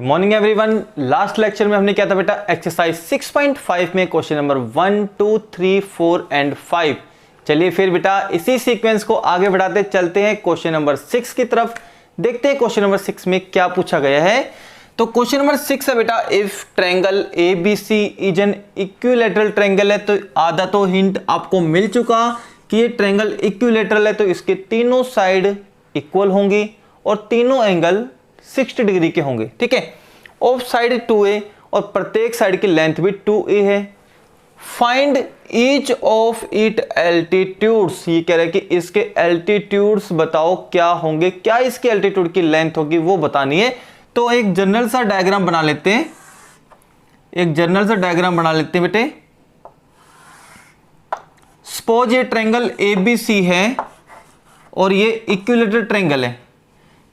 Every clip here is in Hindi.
Morning everyone. लास्ट लेक्चर में हमने क्या था बेटा, एक्सरसाइज 6.5 में क्वेश्चन नंबर 1, 2, 3, 4 एंड 5। चलिए फिर बेटा इसी सीक्वेंस को आगे बढ़ाते चलते हैं क्वेश्चन नंबर 6 की तरफ। देखते हैं क्वेश्चन नंबर 6 में क्या पूछा गया है। तो क्वेश्चन नंबर 6 है बेटा, if triangle ABC is an equilateral triangle है। तो आधा तो हिंट आपको मिल चुका कि ये ट्रायंगल इक्विलैटरल है, तो इसके तीनों साइड इक्वल होंगी और तीनों एंगल 60 डिग्री के होंगे। ठीक है, ऑफ साइड 2a और प्रत्येक साइड की लेंथ भी 2a है। Find each of it altitudes, ये कह रहा है कि इसके एल्टीट्यूड्स बताओ क्या होंगे, क्या इसके एल्टीट्यूड की लेंथ होगी वो बतानी है। तो एक जनरल सा डायग्राम बना लेते हैं, बेटे। सपोज ये ट्रायंगल ABC है और ये इक्विलैटरल ट्रायंगल है,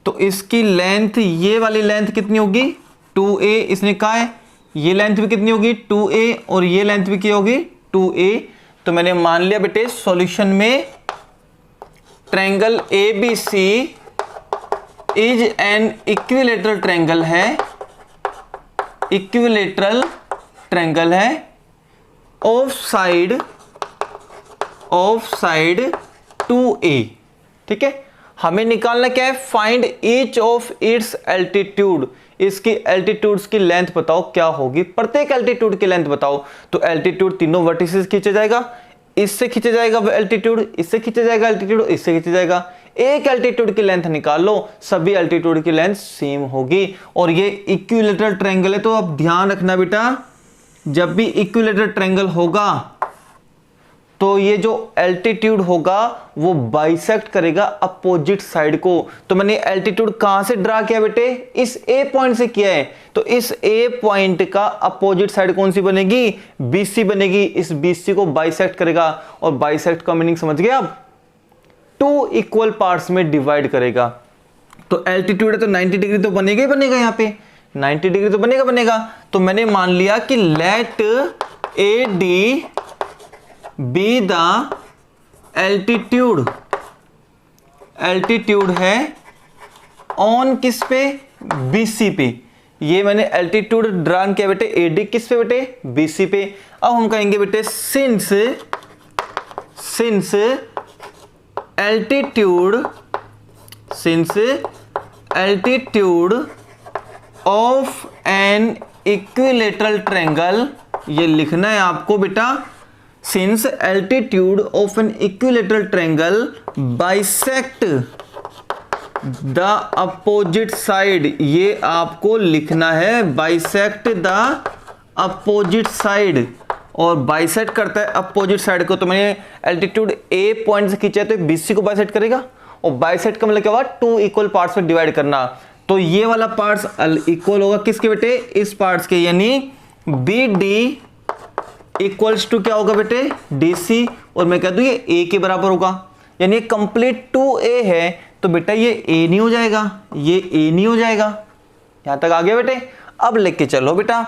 तो इसकी लेंथ, ये वाली लेंथ कितनी होगी 2a, इसने कहा है। ये लेंथ भी कितनी होगी 2a और ये लेंथ भी क्या होगी 2a। तो मैंने मान लिया बेटे सॉल्यूशन में triangle ABC is an equilateral triangle है, ऑफ साइड 2a। ठीक है, हमें निकालना क्या है, find each of its altitude, इसकी एल्टीट्यूड्स की लेंथ बताओ क्या होगी, प्रत्येक एल्टीट्यूड की लेंथ बताओ। तो एल्टीट्यूड तीनों वर्टिसेस खींचा जाएगा, इससे खींचा जाएगा एल्टीट्यूड, इससे खींचा जाएगा एल्टीट्यूड, इससे खींचा जाएगा। एक एल्टीट्यूड की लेंथ निकाल लो, सभी एल्टीट्यूड की लेंथ सेम होगी। और ये इक्विलैटरल ट्रायंगल है, तो अब ध्यान रखना बेटा, जब भी इक्विलैटरल ट्रायंगल होगा तो ये जो एल्टीट्यूड होगा वो बाइसेक्ट करेगा अपोजिट साइड को। तो मैंने एल्टीट्यूड कहां से ड्रा किया बेटे, इस A पॉइंट से किया है। तो इस A पॉइंट का अपोजिट साइड कौन सी बनेगी, BC बनेगी। इस BC को बाइसेक्ट करेगा, और बाइसेक्ट का मीनिंग समझ गए आप, 2 इक्वल पार्ट्स में डिवाइड करेगा। तो एल्टीट्यूड है तो 90 डिग्री तो बनेगा ही बनेगा, यहाँ पे 90 डिग्री तो बनेगा। तो मैंने मान लिया कि let AD be the altitude है ऑन किस पे, BC पे। ये मैंने एल्टीट्यूड ड्रा किया बेटे, AD किस पे बेटे, BC पे। अब हम कहेंगे बेटे since altitude of an equilateral triangle, ये लिखना है आपको बेटा, since altitude of an equilateral triangle bisect the opposite side, ये आपको लिखना है, बाइसेक्ट द अपोजिट साइड। और बाइसेक्ट करता है अपोजिट साइड को, तो मैंने एल्टीट्यूड A पॉइंट से खींचा है तो BC को बाइसेक्ट करेगा। और बाइसेक्ट का मतलब क्या हुआ, 2 इक्वल पार्ट्स में डिवाइड करना। तो ये वाला पार्ट्स इक्वल होगा किसके बेटे, इस पार्ट्स के, यानी BD इक्वल्स टू क्या होगा बेटे, DC। और मैं कह दूं ये A के बराबर होगा, यानी कंप्लीट 2A है, तो बेटा ये A नहीं हो जाएगा, ये A नहीं हो जाएगा। यहां तक आ गया बेटे। अब लेके चलो बेटा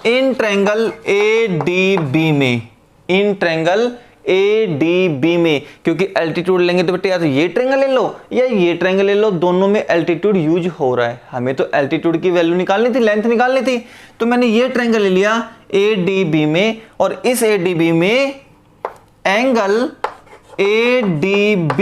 इन ट्रायंगल ADB में, क्योंकि एल्टीट्यूड लेंगे तो बेटे या तो ये ट्रायंगल ले लो या ये ट्रायंगल ले लो, दोनों में एल्टीट्यूड यूज हो रहा है। हमें तो एल्टीट्यूड की वैल्यू निकालनी थी, लेंथ निकालनी थी। तो मैंने ये ट्रायंगल ले लिया ADB में, और इस ADB में एंगल ADB,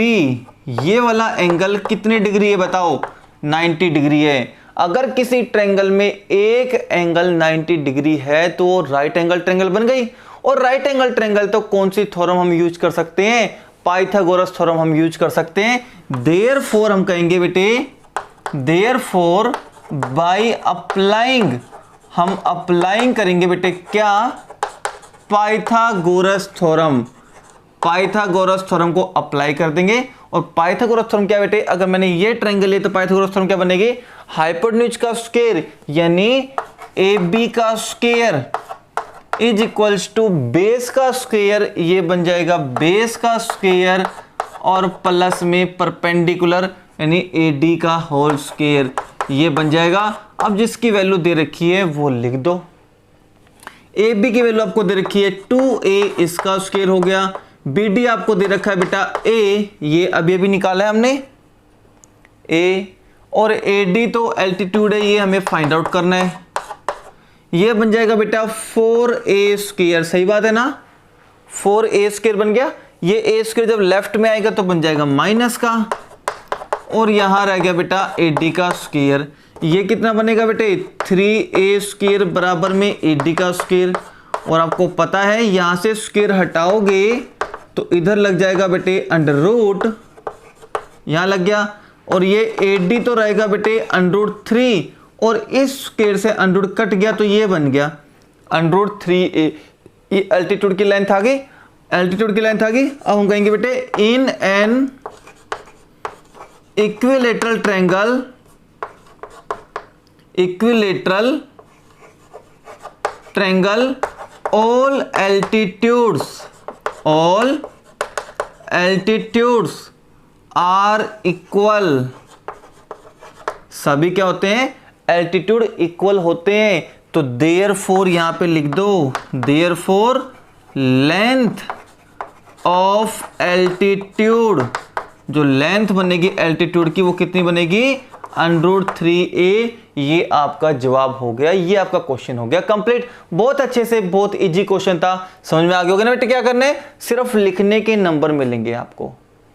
ये वाला एंगल कितने डिग्री है बताओ, 90 डिग्री है। अगर किसी ट्रायंगल में एक एंगल 90 डिग्री है तो राइट एंगल ट्रायंगल बन गई। और राइट एंगल ट्रायंगल तो कौन सी थ्योरम हम यूज कर सकते हैं, पाइथागोरस थ्योरम हम यूज कर सकते हैं। देयरफॉर हम कहेंगे बेटे, देयरफॉर बाय अप्लाइंग, हम अप्लाइंग करेंगे बेटे क्या, पाइथागोरस थ्योरम को अप्लाई कर देंगे। और पाइथागोरस थ्योरम क्या बेटे, अगर मैंने ये ट्रायंगल लिया तो पाइथागोरस थ्योरम क्या बनेगी, हाइपोटेन्यूज का स्क्वायर यानी AB का square is equals to base का स्क्वायर, ये बन जाएगा बेस का स्क्वायर, और प्लस में परपेंडिकुलर यानी AD का होल स्क्वायर, ये बन जाएगा। अब जिसकी वैल्यू दे रखी है वो लिख दो। AB की वैल्यू आपको दे रखी है 2A, इसका स्क्वायर हो गया। BD आपको दे रखा है बेटा A, ये अभी निकाला है हमने A, और AD तो एल्टीट्यूड है, ये हमें फाइंड आउट करना है। ये बन जाएगा बेटा 4a², सही बात है ना, 4a² बन गया। ये a² जब लेफ्ट में आएगा तो बन जाएगा माइनस का, और यहां रह गया बेटा AD का स्क्वायर। ये कितना बनेगा बेटे 3a² बराबर में AD का स्क्वायर। और आपको पता है यहां से स्क्वायर हटाओगे तो इधर लग जाएगा बेटे अंडर रूट, यहां लग गया। और ये AD तो रहेगा बेटे √3, और इस स्क्वायर से अंडर कट गया तो ये बन गया √3a। ये एल्टीट्यूड की लेंथ आ गई, एल्टीट्यूड की लेंथ आ गई। अब हम कहेंगे बेटे in an equilateral triangle, equilateral triangle all altitudes are equal, सभी क्या होते हैं एल्टीट्यूड इक्वल होते हैं। तो therefore यहां पे लिख दो therefore लेंथ ऑफ एल्टीट्यूड, जो लेंथ बनेगी एल्टीट्यूड की वो कितनी बनेगी √3a। ये आपका जवाब हो गया, ये आपका क्वेश्चन हो गया कंप्लीट। बहुत अच्छे से, बहुत इजी क्वेश्चन था, समझ में आ गया होगा ना बेटे। क्या करना है, सिर्फ लिखने के नंबर मिलेंगे आपको।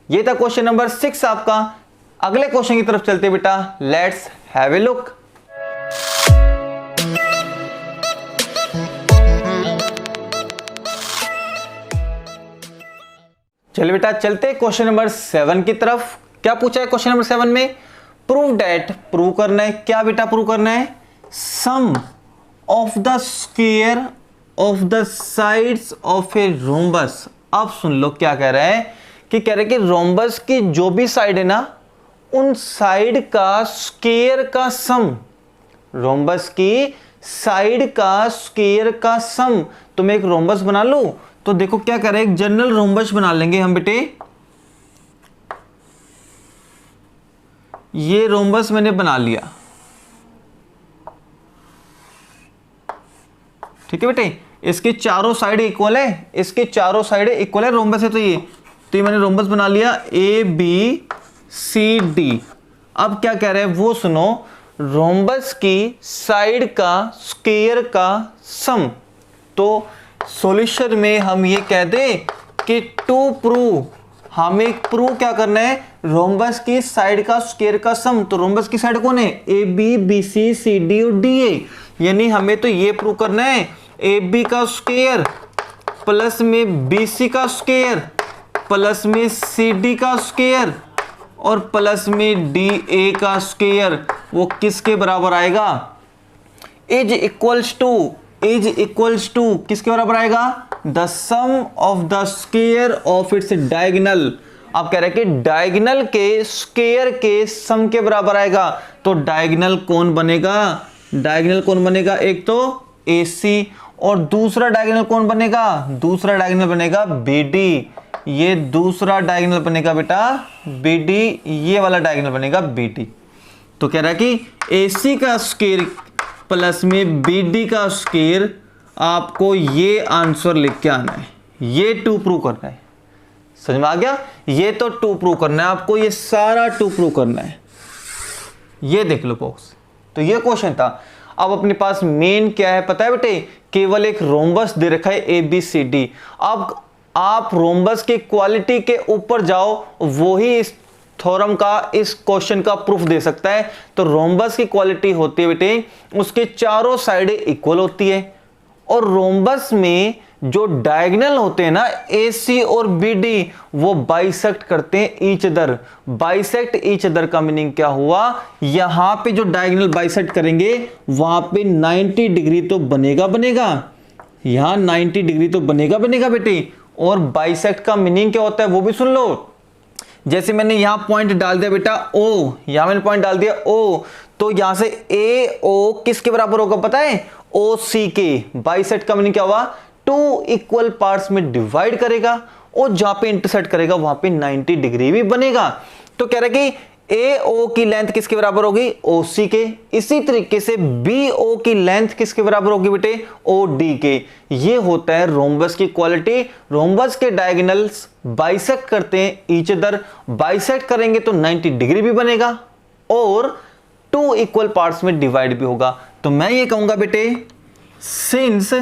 ये था क्वेश्चन नंबर 6 आपका। अगले क्वेश्चन की तरफ चलते बेटा, लेट्स हैव ए लुक। चलिए बेटा चलते क्वेश्चन नंबर 7 की तरफ। क्या पूछा है क्वेश्चन नंबर 7 में, प्रूव डेट, प्रूव करना है क्या बेटा, प्रूव करना है sum of the square of the sides of a rhombus. अब सुन लो क्या कह रहा है, कि कह रहे हैं कि रोम्बस की जो भी साइड है ना, उन साइड का स्क्वायर का सम, रोम्बस की साइड का स्क्वायर का सम। तो मैं एक रोम्बस बना लूं, तो देखो क्या कह रहे हैं, एक जनरल रोम्बस बना लेंगे हम बेटे। ये रोम्बस मैंने बना लिया, ठीक है बेटे। इसकी चारों साइड इक्वल है, इसकी चारों साइड इक्वल है, रोम्बस है तो ये मैंने रोम्बस बना लिया ABCD। अब क्या कह रहे हैं वो सुनो, रोम्बस की साइड का स्क्वायर का सम। तो सॉल्यूशन में हम ये कह दें कि टू प्रूव, हमें प्रूव क्या करना है, रोम्बस की साइड का स्क्वायर का सम। तो रोम्बस की साइड कौन है, AB BC CD और DA, यानी हमें तो ये प्रूव करना है AB का स्क्वायर प्लस में BC का स्क्वायर प्लस में CD का स्क्वायर और प्लस में DA का स्क्वायर, वो किसके बराबर आएगा, इज इक्वल्स टू किसके बराबर आएगा, the sum of the square of its diagonal. आप कह रहे हैं कि डायगोनल के स्क्वायर के सम के बराबर आएगा। तो डायगोनल कौन बनेगा, डायगोनल कौन बनेगा, एक तो AC और दूसरा डायगोनल कौन बनेगा, दूसरा डायगोनल बनेगा BD। ये दूसरा डायगोनल बनेगा बेटा BD, ये वाला डायगोनल बनेगा BD। तो कह रहा है कि AC का स्क्वायर प्लस में BD का स्क्वायर, आपको ये आंसर लिख के आना है, ये टू प्रूव करना है। समझ में आ गया, ये तो टू प्रूव करना है आपको, ये सारा टू प्रूव करना है। ये देख लो बॉक्स। तो ये क्वेश्चन था। अब अपने पास मेन क्या है पता है बेटे, केवल एक रोम्बस दे रखा है ABCD। अब आप रोम्बस की क्वालिटी के ऊपर जाओ, वही इस थ्योरम का, इस क्वेश्चन का प्रूफ दे सकता है। तो रोम्बस की क्वालिटी होती है बेटे, उसके चारों साइडें इक्वल होती है, और रोम्बस में जो डायगोनल होते हैं ना AC और BD, वो बाइसेक्ट करते हैं each other. Bisect each other का मीनिंग क्या हुआ, यहां पे जो डायगोनल बाइसेक्ट करेंगे वहां पे 90 डिग्री तो बनेगा, यहां 90 डिग्री तो बनेगा बेटे। और बाइसेक्ट का मीनिंग क्या होता है वो भी सुन लो। जैसे मैंने यहां पॉइंट डाल दिया बेटा O, यहां मैंने पॉइंट डाल दिया O, तो यहां से AO किसके बराबर होगा पता है, OC के। बाइसेक्ट का मीनिंग क्या हुआ, टू इक्वल पार्ट्स में डिवाइड करेगा, और जहां पे इंटरसेक्ट करेगा वहां पे 90 डिग्री भी बनेगा। तो कह रहा है कि AO की लेंथ किसके बराबर होगी, OC के। इसी तरीके से BO की लेंथ किसके बराबर होगी बेटे, OD के। ये होता है रोम्बस की क्वालिटी। रोम्बस के डायगोनल्स बाइसेक्ट करते हैं ईच अदर, बाइसेक्ट करेंगे तो 90 डिग्री भी बनेगा, और 2 इक्वल पार्ट्स में डिवाइड भी होगा। तो मैं ये कहूंगा बेटे since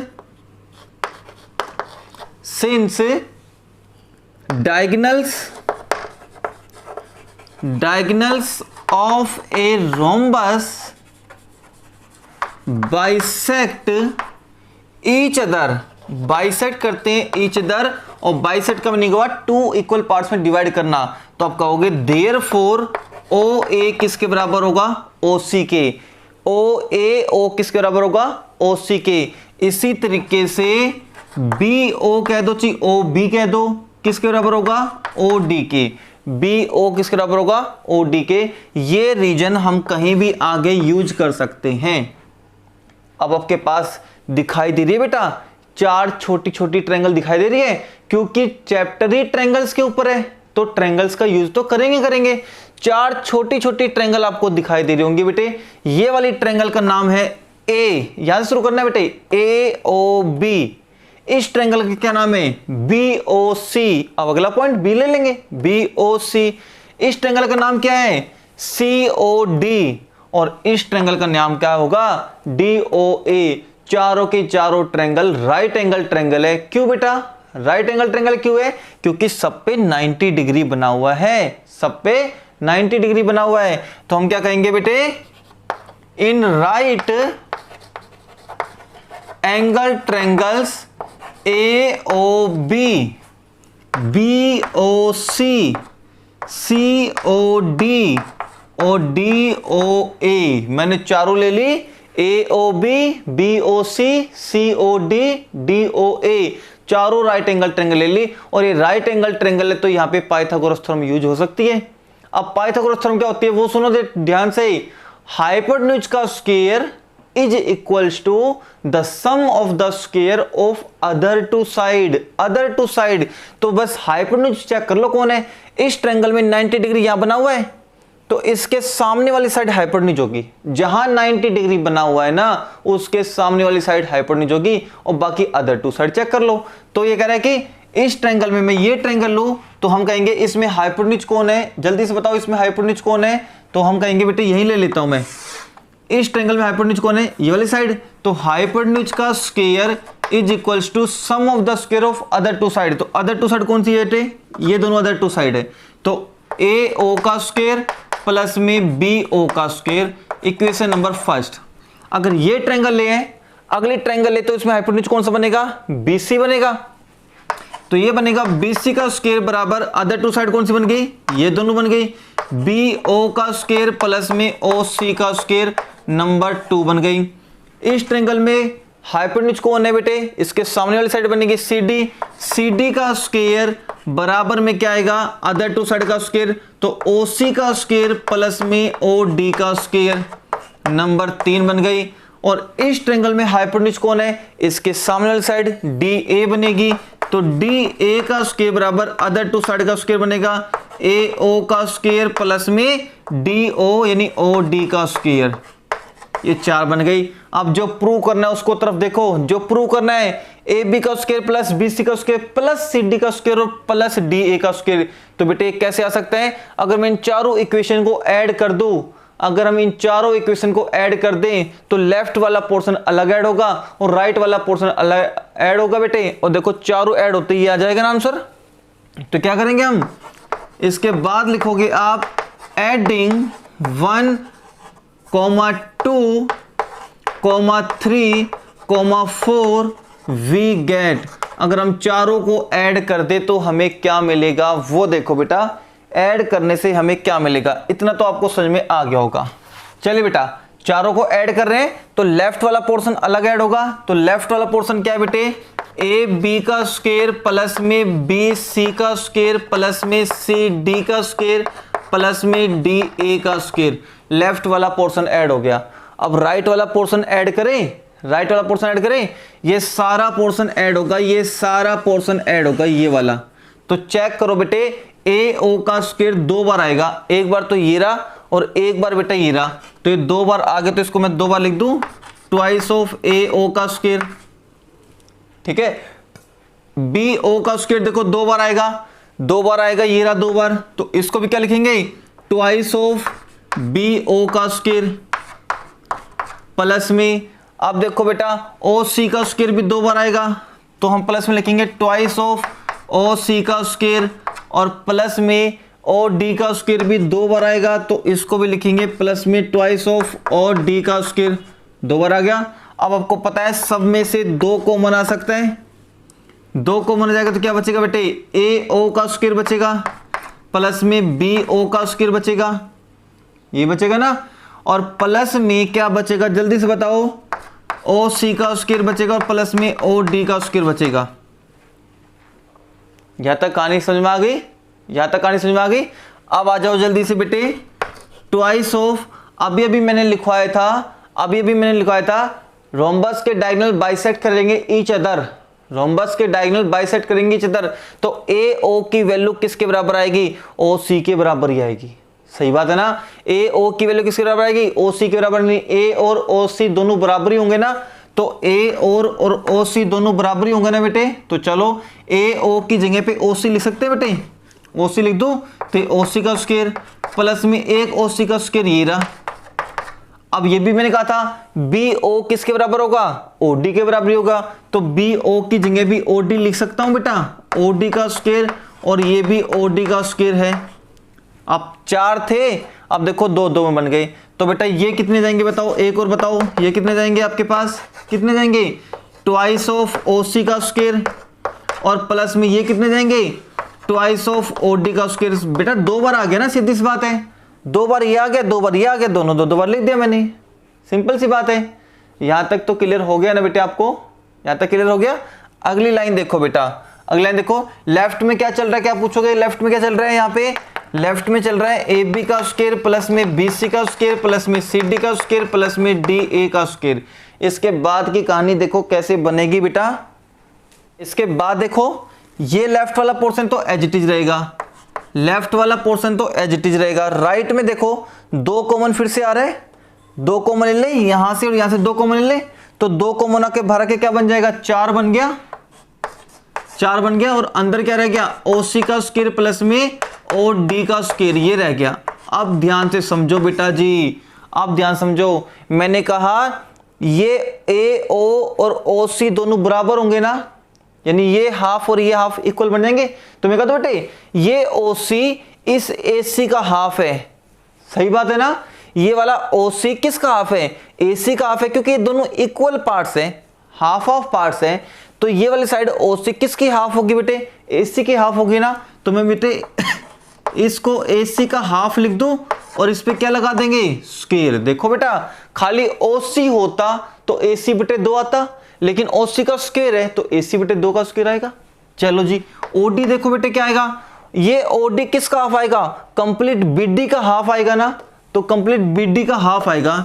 diagonals of a rhombus bisect each other, bisect करते हैं ईच अदर, और बाइसेक्ट का मीनिंग हुआ 2 इक्वल पार्ट्स में डिवाइड करना। तो आप कहोगे देयरफॉर ओ ए किसके बराबर होगा, ओ सी के। ओ ए ओ किसके बराबर होगा, ओ सी के। इसी तरीके से बी ओ कह दो, ची ओ बी कह दो, किसके बराबर होगा, ओ डी के। बी ओ किसके बराबर होगा, ओ डी के। ये रीजन हम कहीं भी आगे यूज कर सकते हैं। अब आपके पास दिखाई दे रही है बेटा 4 छोटी छोटी ट्रायंगल दिखाई दे रही है, क्योंकि चैप्टर ही ट्रायंगल्स के ऊपर है तो ट्रायंगल्स का यूज तो करेंगे। 4 छोटी छोटी ट्रायंगल आपको दिखाई दे रही होंगी बेटे। ये वाली ट्रायंगल का नाम है ए, यहां से शुरू करना है बेटे, ए ओ बी। इस ट्रायंगल का क्या नाम है, बी ओ सी। अब अगला पॉइंट बी ले लेंगे, बी ओ सी। इस ट्रायंगल का नाम क्या है, सी ओ डी। और इस ट्रायंगल का नाम क्या होगा, डी ओ ए। चारों के चारों ट्रायंगल राइट एंगल ट्रायंगल है। क्यों बेटा राइट एंगल ट्रायंगल क्यों है, क्योंकि सब पे 90 डिग्री बना हुआ है, सब पे 90 डिग्री बना हुआ है। तो हम क्या कहेंगे बेटे, in right angle triangles A O B, B O C, C O D और डी ओ ए। मैंने चारों ले ली, A O B, B O C, C O D, D O A. चारों राइट एंगल ट्रायंगल ले ली। और ये राइट एंगल ट्रायंगल है तो यहां पे पाइथागोरस थ्योरम यूज हो सकती है। अब पाइथागोरस थ्योरम क्या होती है वो सुनो ध्यान से। हाइपोटेन्यूज का square is equals to the sum of the square of other two side, other two side. तो बस हाइपोटेन्यूज चेक कर लो कौन है। इस ट्रायंगल में 90 डिग्री यहां बना हुआ है तो इसके सामने वाली साइड हाइपोटेन्यूज होगी। जहां 90 डिग्री बना हुआ है ना उसके सामने वाली साइड हाइपोटेन्यूज होगी, और बाकी अदर टू साइड चेक कर लो। तो ये कह रहा है कि इस ट्रायंगल में मैं ये ट्रायंगल लूं तो हम कहेंगे इसमें हाइपोटेन्यूज कौन है, जल्दी से बताओ इसमें हाइपोटेन्यूज कौन है। तो हम कहेंगे बेटे यही ले लेता हूं मैं, इस ट्रायंगल में हाइपोटेन्यूज कौन है, ये वाली साइड। तो हाइपोटेन्यूज का square is equals to sum of the square of other two side. तो अदर टू साइड कौन सी है बेटे, ये दोनों अदर टू साइड है। तो ए ओ का स्क्वायर प्लस में बी ओ का स्क्वायर, इक्वेशन नंबर फर्स्ट। अगर ये ट्रायंगल ले हैं, अगली ट्रायंगल ले तो इसमें हाइपोटेन्यूज कौन सा बनेगा, बीसी बनेगा। तो ये बनेगा बीसी का स्क्वायर बराबर अदर टू साइड कौन सी बन गई, ये दोनों बन गई। बी ओ का स्क्वायर प्लस में ओ सी का स्क्वायर नंबर 2 बन गई। इस ट्रायंगल में हाइपोटेन्यूज कौन है बेटे, इसके सामने वाली साइड बनेगी सी डी। सी डी का स्क्वायर बराबर में क्या आएगा, अदर टू साइड का स्क्वायर। तो ओ सी का स्क्वायर प्लस में ओ डी का स्क्वायर नंबर 3 बन गई। और इस ट्रायंगल में हाइपोटेन्यूज कौन है, इसके सामने वाली साइड डी ए बनेगी। तो डी ए का स्क्वायर बराबर अदर टू साइड का स्क्वायर बनेगा ए ओ का स्क्वायर प्लस में डी ओ यानी ओ डी का स्क्वायर। ये 4 बन गई। अब जो प्रूव करना है उसको तरफ देखो, जो प्रूव करना है ए बी का स्क्वायर प्लस बी सी का स्क्वायर प्लस सी डी का स्क्वायर और प्लस डी ए का स्क्वायर। तो बेटे कैसे आ सकता है, अगर मैं इन चारों इक्वेशन को ऐड कर दूं, अगर हम इन चारों इक्वेशन को ऐड कर दें तो लेफ्ट वाला पोर्शन अलग ऐड होगा और राइट वाला पोर्शन अलग ऐड होगा बेटे। और देखो चारों ऐड होते ही आ जाएगा ना आंसर। तो क्या करेंगे हम, इसके बाद लिखोगे आप एडिंग 1, 2, 3, 4 वी गेट। अगर हम चारों को ऐड कर दे तो हमें क्या मिलेगा वो देखो बेटा, ऐड करने से हमें क्या मिलेगा, इतना तो आपको समझ में आ गया होगा। चलिए बेटा चारों को ऐड कर रहे हैं तो लेफ्ट वाला पोर्शन अलग ऐड होगा। तो लेफ्ट वाला पोर्शन क्या है बेटे, ए बी का स्क्वायर प्लस में बी सी का स्क्वायर प्लस में सी डी का स्क्वायर प्लस में डी ए का स्क्वायर। लेफ्ट वाला पोर्शन ऐड हो गया। अब राइट वाला पोर्शन ऐड करें, राइट वाला पोर्शन ऐड करें, ये सारा पोर्शन ऐड होगा, ये सारा पोर्शन ऐड होगा ये वाला। तो चेक करो बेटे, ए ओ का स्क्वायर 2 बार आएगा, एक बार तो ये रहा और एक बार बेटा ये रहा। तो ये 2 बार आ गए तो इसको मैं 2 बार लिख दूं, ट्वाइस ऑफ ए ओ का स्क्वायर। ठीक है, बी ओ का स्क्वायर देखो 2 बार आएगा, 2 बार आएगा, ये रहा 2 बार। तो इसको भी क्या लिखेंगे, ट्वाइस ऑफ बी ओ का स्क्वायर प्लस में, अब देखो बेटा ओ सी का स्क्वायर भी 2 बार आएगा तो हम प्लस में लिखेंगे ट्वाइस ऑफ ओ सी का स्क्वायर, और प्लस में ओ डी का स्क्वायर भी 2 बार आएगा तो इसको भी लिखेंगे प्लस में ट्वाइस ऑफ ओ डी का स्क्वायर, 2 बार आ गया। अब आपको पता है सब में से 2 कॉमन आ सकता है, 2 कॉमन आ जाएगा तो क्या बचेगा बेटे, ए ओ का स्क्वायर बचेगा प्लस में बी ओ का स्क्वायर बचेगा, ये बचेगा ना, और प्लस में क्या बचेगा जल्दी से बताओ, ओ सी का स्क्वायर बचेगा और प्लस में ओ डी का स्क्वायर बचेगा। यहां तक कहानी समझ में आ गई, यहां तक कहानी समझ में आ गई। अब आ जाओ जल्दी से बेटे ट्वाइस ऑफ, अभी मैंने लिखवाया था, रोम्बस के डायगोनल बाइसेक्ट करेंगे ईच अदर, रोम्बस के डायगोनल बाइसेक्ट करेंगे ईच अदर, तो ए ओ की वैल्यू किसके बराबर आएगी, ओ सी के बराबर ही आएगी। सही बात है ना, ए ओ की वैल्यू किसके बराबर आएगी, ओ सी के बराबर नहीं, ए और ओ सी दोनों बराबर ही होंगे ना, तो ए और ओ सी दोनों बराबर ही होंगे ना बेटे। तो चलो ए ओ की जगह पे ओ सी लिख सकते हैं बेटे, ओ सी लिख दो तो ओ सी का स्क्वायर प्लस में एक ओ सी का स्क्वायर ये रहा। अब ये भी मैंने कहा था बी ओ किसके बराबर होगा, ओ डी के बराबर होगा, तो बी ओ की जगह भी ओ डी लिख सकता हूं बेटा, ओ डी का स्क्वायर, और ये भी ओ डी का स्क्वायर है। अब 4 थे, अब देखो 2 में बन गए, तो बेटा ये कितने जाएंगे बताओ, एक और बताओ, ये कितने जाएंगे आपके पास, कितने जाएंगे, ट्वाइस ऑफ ओ सी का स्क्वायर, और प्लस में ये कितने जाएंगे, ट्वाइस ऑफ ओ डी का स्क्वायर। बेटा 2 बार आ गया ना, सीधी सी बात है, 2 बार ये आ गया, 2 बार ये आ गया, दोनों 2 बार लिख दिया मैंने, सिंपल सी बात है। यहां तक तो क्लियर हो गया ना बेटे आपको, यहां तक क्लियर हो गया। अगली लाइन देखो बेटा, अगली लाइन देखो, लेफ्ट में क्या चल रहा है, क्या पूछोगे, लेफ्ट में क्या चल रहा है, यहाँ पे लेफ्ट में चल रहा है ए बी का स्क्वायर प्लस में बी सी का स्क्वायर प्लस में सी डी का स्क्वायर प्लस में डी ए का स्क्वायर। इसके बाद की कहानी देखो कैसे बनेगी बेटा, इसके बाद देखो ये लेफ्ट वाला पोर्शन तो एज इट इज रहेगा, लेफ्ट वाला पोर्शन तो एज इट इज रहेगा। राइट में देखो 2 कॉमन फिर से आ रहे हैं, 2 कॉमन ले ले, यहां से और यहां से 2 कॉमन ले ले, तो 2 कॉमन आके भरा के क्या बन जाएगा, 4 बन गया, 4 बन गया, और अंदर क्या रह गया, ओ सी का स्क्वायर प्लस में ओ डी का स्क्वायर, ये रह गया। अब ध्यान से समझो बेटा जी, अब ध्यान समझो, मैंने कहा ये ए ओ और ओ सी दोनों बराबर होंगे ना, यानी ये हाफ और ये हाफ इक्वल बन जाएंगे। तो मैं कहता हूं बेटे ये ओ सी इस ए सी का हाफ है, सही बात है ना, ये वाला ओ सी किसका हाफ है, ए सी का हाफ है, क्योंकि ये दोनों इक्वल पार्ट्स हैं, हाफ ऑफ पार्ट्स हैं, तो ये वाली साइड ओ सी किसकी हाफ होगी बेटे, ए सी की हाफ होगी ना। तो मैं बेटे इसको ए सी का हाफ लिख दूं और इस पे क्या लगा देंगे, स्क्वायर। देखो बेटा खाली ओ सी होता तो ए सी बटे 2 आता, लेकिन ओ सी का स्क्वायर है तो ए सी बटे 2 का स्क्वायर आएगा। चलो जी ओडी देखो बेटे क्या आएगा, ये ओडी किसका हाफ आएगा, कंप्लीट बीडी का हाफ आएगा ना, तो कंप्लीट बीडी का हाफ आएगा,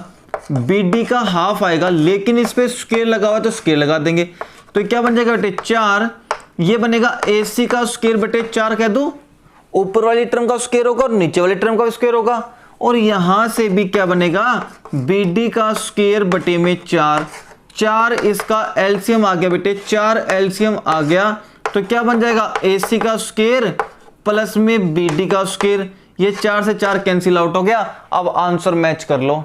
बीडी का हाफ आएगा, लेकिन इस पे स्क्वायर लगा हुआ तो स्क्वायर लगा देंगे, तो क्या बन जाएगा बेटे 4, ये बनेगा ए सी का स्क्वायर बटे 4 कह दूं, ऊपर वाली टर्म का स्क्वायर होगा और नीचे वाली टर्म का स्क्वायर होगा, और यहां से भी क्या बनेगा बीडी का स्क्वायर बटे में 4, 4 इसका एलसीएम आ गया बेटे, 4 एलसीएम आ गया, तो क्या बन जाएगा एसी का स्क्वायर प्लस में बीडी का स्क्वायर, ये 4 से 4 कैंसिल आउट हो गया। अब आंसर मैच कर लो,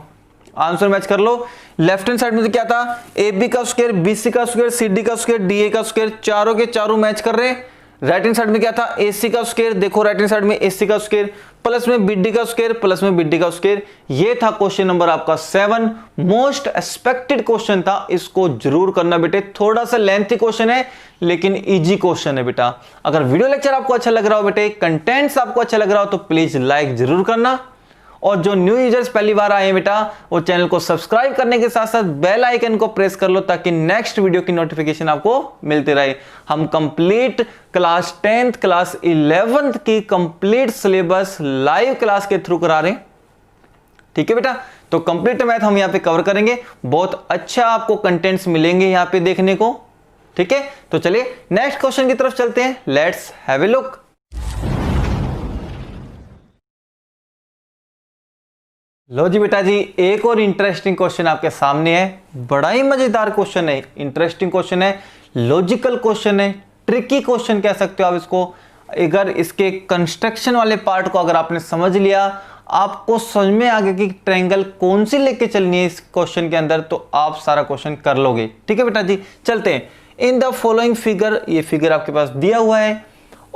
आंसर मैच कर लो। लेफ्ट हैंड साइड में तो क्या था, ए बी का स्क्वायर, बी सी का स्क्वायर, सी डी का स्क्वायर, डी ए का स्क्वायर, चारों के चारों मैच कर रहे हैं। राइट हैंड साइड में क्या था, ए सी का स्क्वायर, देखो राइट हैंड साइड में ए सी का स्क्वायर प्लस में बीडी का स्क्वायर प्लस में बीडी का स्क्वायर। ये था क्वेश्चन नंबर आपका 7, मोस्ट एक्सपेक्टेड क्वेश्चन था, इसको जरूर करना बेटे, थोड़ा सा लेंथी क्वेश्चन है लेकिन इजी क्वेश्चन है बेटा। अगर वीडियो लेक्चर आपको अच्छा लग रहा हो बेटे, कंटेंट्स आपको अच्छा लग रहा हो तो प्लीज लाइक जरूर करना, और जो न्यू यूजर्स पहली बार आए हैं बेटा वो चैनल को सब्सक्राइब करने के साथ साथ बेल आइकन को प्रेस कर लो ताकि नेक्स्ट वीडियो की नोटिफिकेशन आपको मिलती रहे। हम complete class 10th class 11th की कंप्लीट सिलेबस लाइव क्लास के थ्रू करा रहे हैं, ठीक है बेटा। तो कंप्लीट मैथ हम यहां पे कवर करेंगे, बहुत अच्छा आपको कंटेंट्स मिलेंगे यहां पे देखने को, ठीक है। तो चलिए नेक्स्ट क्वेश्चन की तरफ चलते हैं, लेट्स हैव ए लुक। लो जी बेटा जी, एक और इंटरेस्टिंग क्वेश्चन आपके सामने है, बड़ा ही मजेदार क्वेश्चन है, इंटरेस्टिंग क्वेश्चन है, लॉजिकल क्वेश्चन है, ट्रिकी क्वेश्चन कह सकते हो आप इसको। अगर इसके कंस्ट्रक्शन वाले पार्ट को अगर आपने समझ लिया, आपको समझ में आ गया कि ट्रायंगल कौन सी लेके चलनी है इस क्वेश्चन के अंदर, तो आप सारा क्वेश्चन कर लोगे। ठीक है बेटा जी, चलते हैं। इन द फॉलोइंग फिगर, ये फिगर आपके पास दिया हुआ है।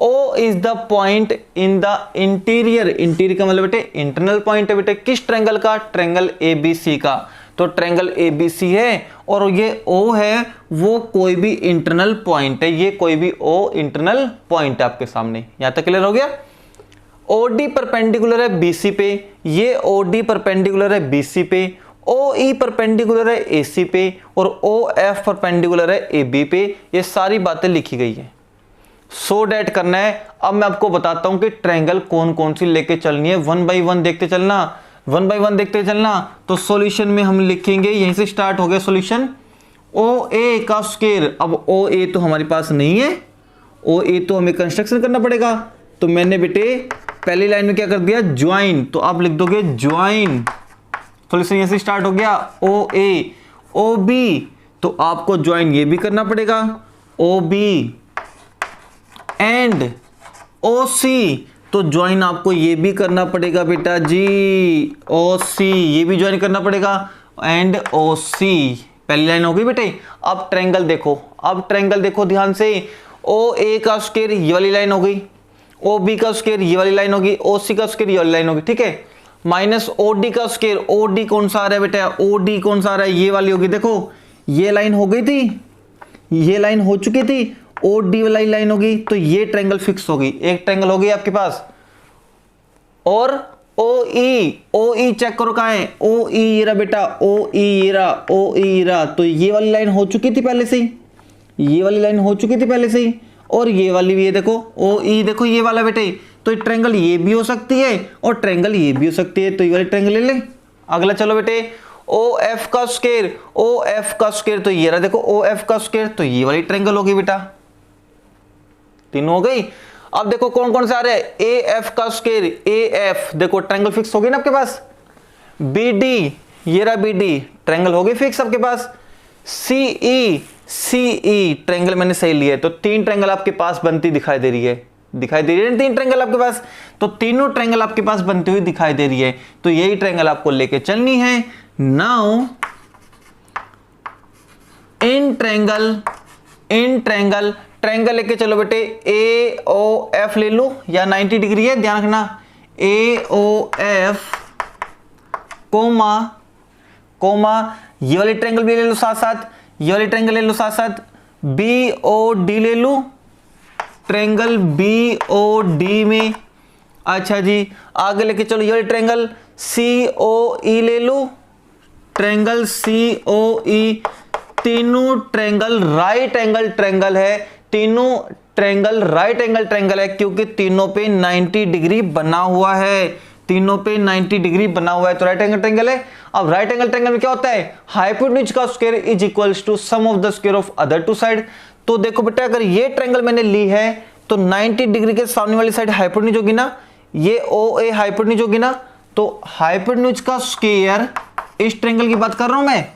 O is the point in the interior, interior का मतलब बेटे इंटरनल पॉइंट है बेटे किस ट्रायंगल का, ट्रायंगल ABC का। तो ट्रायंगल ABC है और ये O है, वो कोई भी इंटरनल पॉइंट है, ये कोई भी O इंटरनल पॉइंट है आपके सामने। यहां तक क्लियर हो गया। OD परपेंडिकुलर है BC पे, ये OD परपेंडिकुलर है BC पे, OE परपेंडिकुलर है AC पे और OF परपेंडिकुलर है AB पे। ये सारी बातें लिखी गई है, सो डैट करना है। अब मैं आपको बताता हूं कि ट्रायंगल कौन कौन सी लेके चलनी है, वन बाय वन देखते चलना, वन बाय वन देखते चलना। तो सॉल्यूशन में हम लिखेंगे, यहीं से स्टार्ट हो गया सॉल्यूशन। OA का स्क्वायर, अब OA तो हमारे पास नहीं है, OA तो हमें कंस्ट्रक्शन करना पड़ेगा। तो मैंने बेटे पहली लाइन में क्या कर दिया, ज्वाइन, तो आप लिख दोगे ज्वाइन। सॉल्यूशन यहीं से स्टार्ट हो गया। OA OB, तो आपको ज्वाइन ये भी करना पड़ेगा, OB एंड OC, तो ज्वाइन आपको ये भी करना पड़ेगा बेटा जी, OC ये भी ज्वाइन करना पड़ेगा एंड OC। पहली लाइन हो गई बेटे। अब ट्रायंगल देखो, अब ट्रायंगल देखो ध्यान से। OA का स्क्वायर ये वाली लाइन हो गई, OB का स्क्वायर ये वाली लाइन होगी, OC का स्क्वायर ये वाली लाइन होगी। ठीक है, माइनस OD का स्क्वायर, OD कौन सा आ रहा है बेटा, OD कौन सा आ रहा है, ये वाली होगी। देखो ये लाइन हो गई थी, ये लाइन हो चुकी थी, OD वाली लाइन होगी, तो ये ट्रायंगल फिक्स होगी, एक ट्रायंगल होगी आपके पास। और OE चेक करो कहां है, OE ये रहा बेटा, OE ये रहा, OE ये रहा, तो ये वाली लाइन हो चुकी थी पहले से ही, ये वाली लाइन हो चुकी थी पहले से ही, और ये वाली भी है देखो, OE देखो ये वाला बेटे। तो ट्रायंगल ये भी हो सकती है और ट्रायंगल ये भी हो सकती है, तो ये वाली ट्रायंगल ले ले। अगला चलो बेटे, OF का स्क्वायर, OF का स्क्वायर तो ये रहा देखो, OF का स्क्वायर, तो ये वाली ट्रायंगल होगी बेटा, तीनों हो गई। अब देखो कौन कौन से आ रहे हैं, AF का स्क्वायर, AF देखो ट्रायंगल फिक्स हो गई ना आपके पास। BD ये रहा BD, ट्रायंगल हो गई फिक्स आपके पास। CE ट्रायंगल मैंने सही लिया है, तो तीन ट्रायंगल आपके पास बनती दिखाई दे रही है, दिखाई दे रही है तीन ट्रायंगल आपके पास, तो तीनों ट्रायंगल आपके पास बनती हुई दिखाई दे रही है, तो यही ट्रायंगल आपको लेके चलनी है। नाउ इन ट्रायंगल ट्रायंगल लेके चलो बेटे, AOF ले लो, या 90 डिग्री है ध्यान रखना, AOF कोमा ये वाली ट्रायंगल भी ले लो साथ साथ, ये वाली ट्रायंगल ले लो साथ साथ, BOD ले लो, ट्रायंगल BOD में। अच्छा जी, आगे लेके चलो ये वाली ट्रायंगल COE ले लो, ट्रायंगल COE, तीनों ट्रायंगल राइट एंगल ट्रायंगल है, तीनों ट्रायंगल राइट एंगल ट्रायंगल है, क्योंकि तीनों पे 90 डिग्री बना हुआ है, तीनों पे 90 डिग्री बना हुआ है, तो राइट एंगल ट्रायंगल है। अब राइट एंगल ट्रायंगल में क्या होता है, हाइपोटेन्यूज का square is equals to sum of the square of other two side. तो देखो बेटा, अगर ये ट्रायंगल मैंने ली है तो 90 डिग्री के सामने वाली साइड हाइपोटेन्यूज होगी ना, ये OA हाइपोटेन्यूज होगी ना, तो हाइपोटेन्यूज का स्क्वायर, इस ट्रायंगल की बात कर रहा हूं मैं,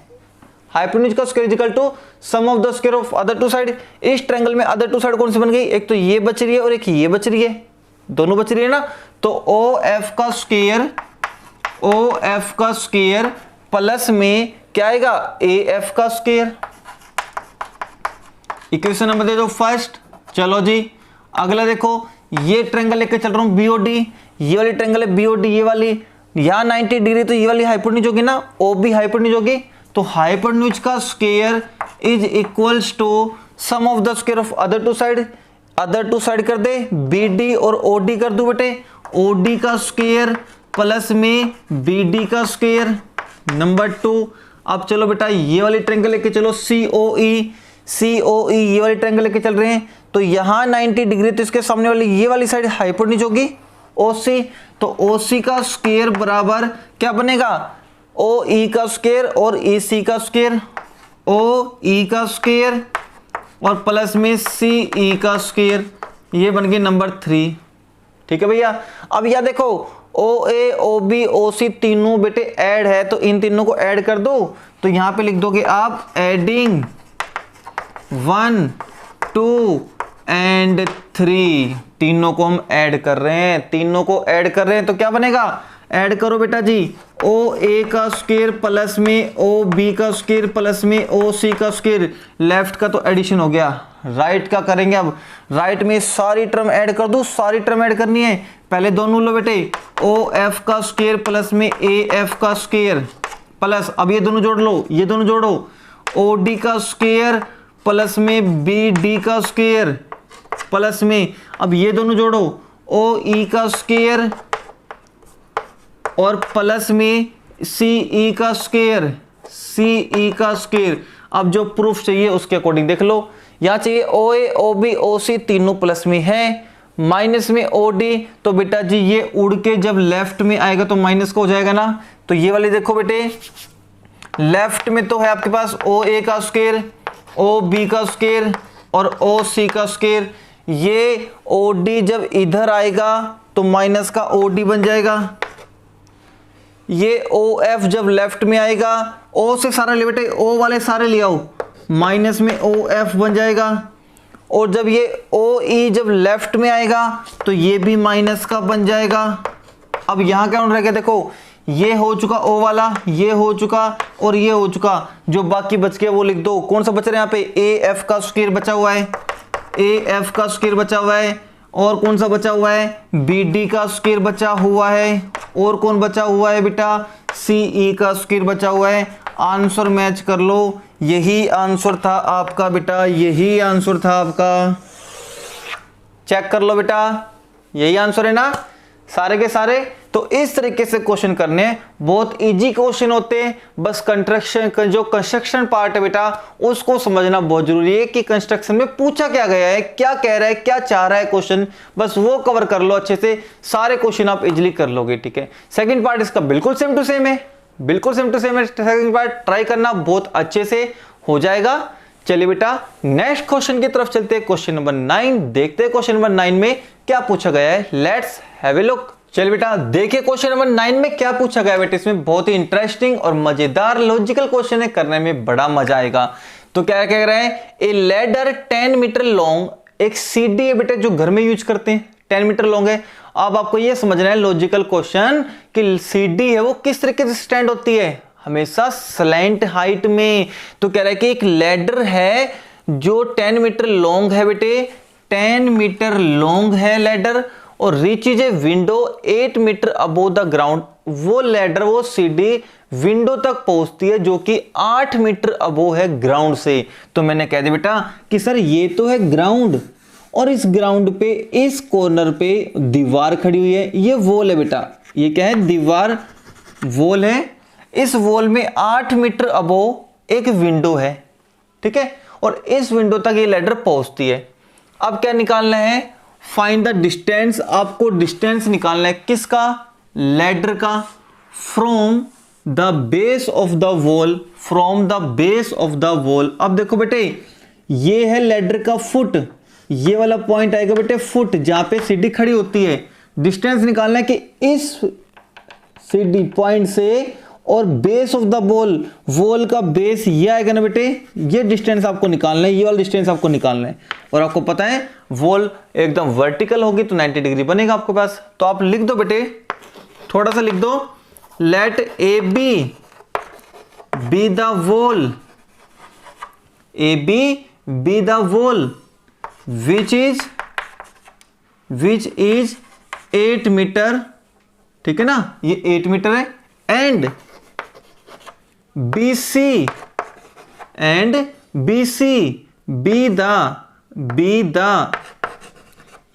हाइपोटेन्यूज का square is equal to sum of the square of other two side. इस ट्रायंगल में अदर टू साइड कौन सी बन गई, एक तो ये बच रही है और एक ये बच रही है, दोनों बच रही है ना, तो OF का स्क्वायर प्लस में क्या आएगा, AF का स्क्वायर। इक्वेशन नंबर दे दो फर्स्ट। चलो जी अगला देखो, ये ट्रायंगल लेके चल रहा हूं BOD, ये वाली ट्रायंगल है BOD, ये वाली यहां 90 डिग्री, तो ये वाली हाइपोटेन्यूज होगी ना, OB हाइपोटेन्यूज होगी, तो हाइपोटेन्यूज का square is equals to sum of the square of other two side, other two side कर दे, BD और OD कर दो बेटे, OD का स्क्वायर प्लस में BD का स्क्वायर। नंबर 2, अब चलो बेटा ये वाली ट्रायंगल लेके चलो, COE ये वाली ट्रायंगल लेके चल रहे हैं, तो यहां 90 डिग्री, तो इसके सामने वाली ये वाली साइड हाइपोटेन्यूज होगी OC, तो OC का स्क्वायर बराबर क्या बनेगा, OE का स्क्वायर और EC का स्क्वायर, OE का स्क्वायर और प्लस में CE का स्क्वायर, ये बन गई नंबर 3। ठीक है भैया। अब यह देखो OA OB OC तीनों बेटे ऐड है, तो इन तीनों को ऐड कर दो, तो यहां पे लिख दोगे आप एडिंग 1 2 एंड 3, तीनों को हम ऐड कर रहे हैं, तीनों को ऐड कर रहे हैं, तो क्या बनेगा, ऐड करो बेटा जी, ओ ए का स्क्वायर प्लस में ओ बी का स्क्वायर प्लस में ओ सी का स्क्वायर, लेफ्ट का तो एडिशन हो गया, राइट का करेंगे। अब राइट में सारी टर्म ऐड कर दो, सारी टर्म ऐड करनी है, पहले दोनों लो बेटे, ओ एफ का स्क्वायर प्लस में ए एफ का स्क्वायर प्लस, अब ये दोनों जोड़ लो, ये दोनों जोड़ो, ओ डी का स्क्वायर प्लस में बी डी का स्क्वायर प्लस में, अब ये दोनों जोड़ो, ओ ई का स्क्वायर और प्लस में सी ई का स्क्वायर, सी ई का स्क्वायर। अब जो प्रूफ चाहिए उसके अकॉर्डिंग देख लो, यहाँ चाहिए ओ ए ओ बी ओ सी तीनों प्लस में है, माइनस में ओ डी, तो बेटा जी ये उड़ के जब लेफ्ट में आएगा तो माइनस का हो जाएगा ना, तो ये वाले देखो बेटे, लेफ्ट में तो है आपके पास ओ ए का स्क्वायर, ओ बी का स्क्वायर और ओ सी का स्क्वायर, ये ओ डी जब इधर आएगा तो माइनस का ओ डी बन जाएगा, ये ओ एफ जब लेफ्ट में आएगा, ओ से सारा ले बेटे, ओ वाले सारे ले आओ, माइनस में ओ एफ बन जाएगा, और जब ये ओ ई जब लेफ्ट में आएगा तो ये भी माइनस का बन जाएगा। अब यहां क्या रह गया देखो, ये हो चुका ओ वाला, ये हो चुका और ये हो चुका, जो बाकी बच गया वो लिख दो। कौन सा बच रहा है यहाँ पे, ए एफ का स्क्वायर बचा हुआ है, ए एफ का स्क्वायर बचा हुआ है, और कौन सा बचा हुआ है, बी डी का स्क्वायर बचा हुआ है, और कौन बचा हुआ है बेटा, सी ई का स्क्वायर बचा हुआ है। आंसर मैच कर लो, यही आंसर था आपका बेटा, यही आंसर था आपका, चेक कर लो बेटा, यही आंसर है ना सारे के सारे। तो इस तरीके से क्वेश्चन करने बहुत इजी क्वेश्चन होते हैं, बस जो कंस्ट्रक्शन पार्ट है बेटा उसको समझना बहुत जरूरी है कि कंस्ट्रक्शन में पूछा क्या गया है, क्या कह रहा है, क्या चाह रहा है क्वेश्चन, बस वो कवर कर लो अच्छे से, सारे क्वेश्चन आप इजीली कर लोगे। ठीक है, सेकंड पार्ट इसका बिल्कुल सेम टू सेम है, बिल्कुल सेम टू सेम है। सेकंड पार्ट ट्राई करना, बहुत अच्छे से हो जाएगा। चलिए बेटा नेक्स्ट क्वेश्चन की तरफ चलते हैं, क्वेश्चन नंबर 9 देखते हैं क्वेश्चन नंबर 9 में क्या पूछा गया है, लेट्स हैव ए लुक। चलिए बेटा देखिए क्वेश्चन नंबर 9 में क्या पूछा गया है बेटा, इसमें बहुत ही इंटरेस्टिंग और मजेदार लॉजिकल क्वेश्चन है, करने में बड़ा मजा आएगा। तो क्या कह रहे हैं, ए लैडर 10 मीटर लॉन्ग, एक सीढ़ी है बेटा जो घर में यूज करते हैं, 10 मीटर लॉन्ग है। अब आपको यह समझना है लॉजिकल क्वेश्चन कि सीढ़ी है वो किस तरीके से स्टैंड होती है, हमेशा स्लैंट हाइट में। तो कह रहा है कि एक लैडर है जो 10 मीटर लॉन्ग है बेटे, 10 मीटर लॉन्ग है लैडर, और reaches a window 8 metre above the ground. वो लैडर वो सीढ़ी विंडो तक पहुंचती है जो कि 8 मीटर अबोव है ग्राउंड से। तो मैंने कह दिया बेटा कि सर ये तो है ग्राउंड, और इस ग्राउंड पे इस कॉर्नर पे दीवार खड़ी हुई है, ये वॉल है बेटा, ये क्या है, दीवार वॉल है। इस वॉल में 8 मीटर अबोव एक विंडो है, ठीक है, और इस विंडो तक ये लैडर पहुंचती है। अब क्या निकालना है, फाइंड द डिस्टेंस, आपको डिस्टेंस निकालना है किसका, लैडर का, from the base of the wall, from the base of the wall. अब देखो बेटे ये है लैडर का फुट, ये वाला पॉइंट आएगा बेटे फुट, जहां पे सीढ़ी खड़ी होती है। डिस्टेंस निकालना है कि इस सीढ़ी पॉइंट से और base of the wall, wall का बेस ये आएगा ना बेटे, ये डिस्टेंस आपको निकालना है, ये वाला डिस्टेंस आपको निकालना है। और आपको पता है वॉल एकदम वर्टिकल होगी तो 90 डिग्री बनेगा आपके पास। तो आप लिख दो बेटे, थोड़ा सा लिख दो, let A B the wall, A B the wall which is 8 metre, ठीक है ना, ये 8 मीटर है, एंड BC बी द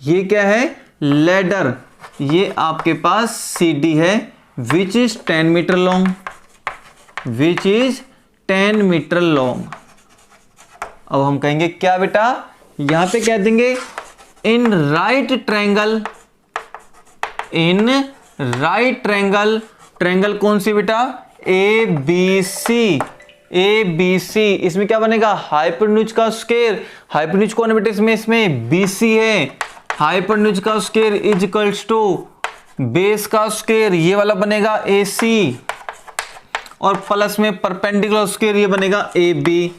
ये क्या है, लैडर, ये आपके पास सीढ़ी है which is 10 metre long, which is 10 metre long. अब हम कहेंगे क्या बेटा, यहां पे कह देंगे in right triangle, in right triangle, triangle कौन सी बेटा, ए बी सी, इसमें क्या बनेगा, हाइपोटेन्यूज का स्क्वायर, हाइपोटेन्यूज कौन है बेटे इसमें BC है, हाइपोटेन्यूज का square is equals to base का स्क्वायर, ये वाला बनेगा AC, और प्लस में परपेंडिकुलर स्क्वायर ये बनेगा AB,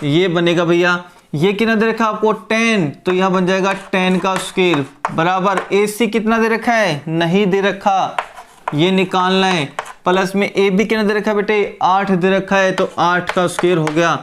ये बनेगा भैया, ये कितना दे रखा आपको 10, तो यहां बन जाएगा 10 का स्क्वायर बराबर AC कितना दे रखा है, नहीं दे रखा, ये निकालना है, प्लस में ए बी कितना दे रखा है बेटे 8 दे रखा है, तो 8 का स्क्वायर हो गया,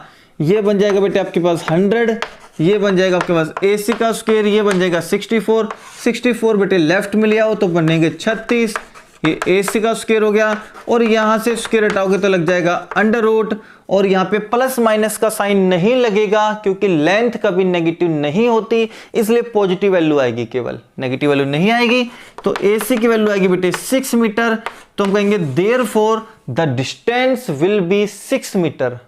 ये बन जाएगा बेटे आपके पास 100, ये बन जाएगा आपके पास AC का स्क्वायर, ये बन जाएगा 64, 64 बेटे लेफ्ट में ले आओ तो बनेंगे 36, ये AC का स्क्वायर हो गया, और यहां से स्क्वायर हटाओगे तो लग जाएगा अंडर रूट, और यहाँ पे प्लस माइनस का साइन नहीं लगेगा क्योंकि लेंथ कभी नेगेटिव नहीं होती, इसलिए पॉजिटिव वैल्यू आएगी, केवल नेगेटिव वैल्यू नहीं आएगी। तो AC की वैल्यू आएगी बेटे 6 मीटर, तो हम कहेंगे therefore the distance will be 6 metre,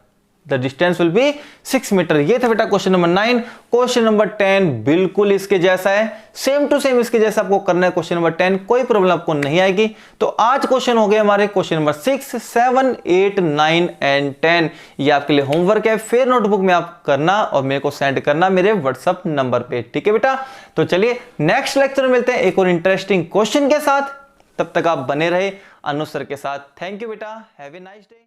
the distance will be 6 metre. ये था बेटा क्वेश्चन नंबर 9। क्वेश्चन नंबर 10 बिल्कुल इसके जैसा है, सेम टू सेम इसके जैसा आपको करना है क्वेश्चन नंबर 10, कोई प्रॉब्लम आपको नहीं आएगी। तो आज क्वेश्चन हो गए हमारे क्वेश्चन नंबर 6, 7, 8, 9 एंड 10। ये आपके लिए होमवर्क है, फिर नोटबुक में आप करना और मेरे को सेंड करना मेरे व्हाट्सएप नंबर पे, ठीक है बेटा। तो चलिए नेक्स्ट लेक्चर में मिलते हैं एक और इंटरेस्टिंग क्वेश्चन के साथ, तब तक आप बने रहे अनु सर के साथ। थैंक यू बेटा, हैव ए नाइस डे।